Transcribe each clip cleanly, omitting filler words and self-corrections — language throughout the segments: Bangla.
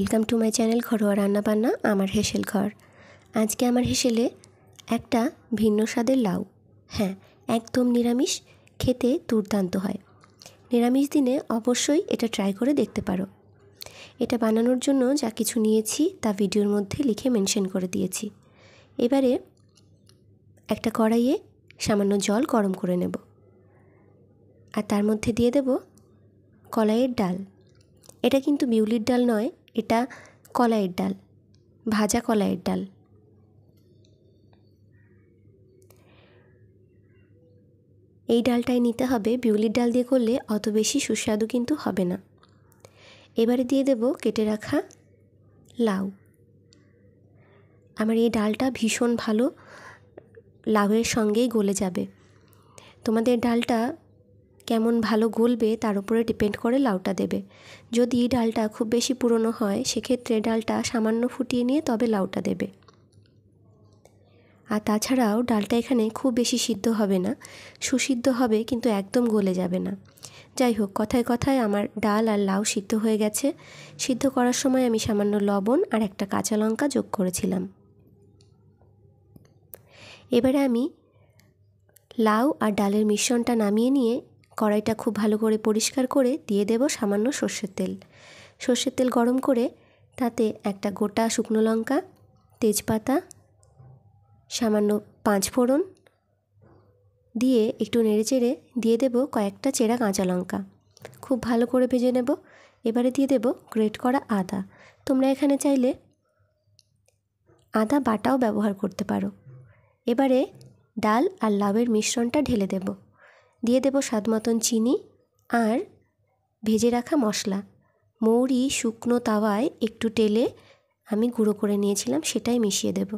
ওয়েলকাম টু মাই চ্যানেল ঘরোয়া রান্নাবান্না আমার হেসেল ঘর। আজকে আমার হেসেলে একটা ভিন্ন স্বাদের লাউ। হ্যাঁ, একদম নিরামিষ, খেতে দুর্দান্ত হয়। নিরামিষ দিনে অবশ্যই এটা ট্রাই করে দেখতে পারো। এটা বানানোর জন্য যা কিছু নিয়েছি তা ভিডিওর মধ্যে লিখে মেনশন করে দিয়েছি। এবারে একটা কড়াইয়ে সামান্য জল গরম করে নেব, আর তার মধ্যে দিয়ে দেব কলাইয়ের ডাল। এটা কিন্তু বিউলির ডাল নয়, এটা কলাইয়ের ডাল, ভাজা কলাইয়ের ডাল। এই ডালটাই নিতে হবে, বিউলির ডাল দিয়ে করলে অত বেশি সুস্বাদু কিন্তু হবে না। এবারে দিয়ে দেব কেটে রাখা লাউ। আমার এই ডালটা ভীষণ ভালো লাউয়ের সঙ্গেই গলে যাবে। তোমাদের ডালটা কেমন ভালো গলবে তার উপরে ডিপেন্ড করে লাউটা দেবে। যদি ডালটা খুব বেশি পুরনো হয় সেক্ষেত্রে ডালটা সামান্য ফুটিয়ে নিয়ে তবে লাউটা দেবে। আর তাছাড়াও ডালটা এখানে খুব বেশি সিদ্ধ হবে না, সুসিদ্ধ হবে কিন্তু একদম গলে যাবে না। যাই হোক, কথায় কথায় আমার ডাল আর লাউ সিদ্ধ হয়ে গেছে। সিদ্ধ করার সময় আমি সামান্য লবণ আর একটা কাঁচা লঙ্কা যোগ করেছিলাম। এবারে আমি লাউ আর ডালের মিশ্রণটা নামিয়ে নিয়ে কড়াইটা খুব ভালো করে পরিষ্কার করে দিয়ে দেব সামান্য সর্ষের তেল। সর্ষের তেল গরম করে তাতে একটা গোটা শুকনো লঙ্কা, তেজপাতা, সামান্য 5 ফোড়ন দিয়ে একটু নেড়েচেড়ে দিয়ে দেব কয়েকটা চেরা কাঁচা লঙ্কা। খুব ভালো করে ভেজে নেব। এবারে দিয়ে দেব গ্রেট করা আদা। তোমরা এখানে চাইলে আদা বাটাও ব্যবহার করতে পারো। এবারে ডাল আর লাউয়ের মিশ্রণটা ঢেলে দেব। দিয়ে দেব স্বাদ মতন চিনি আর ভেজে রাখা মশলা। মৌরি শুকনো তাওয়ায় একটু টেলে আমি গুঁড়ো করে নিয়েছিলাম, সেটাই মিশিয়ে দেব।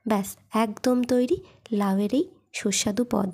ব্যাস, একদম তৈরি লাউয়ের এই সুস্বাদু পদ।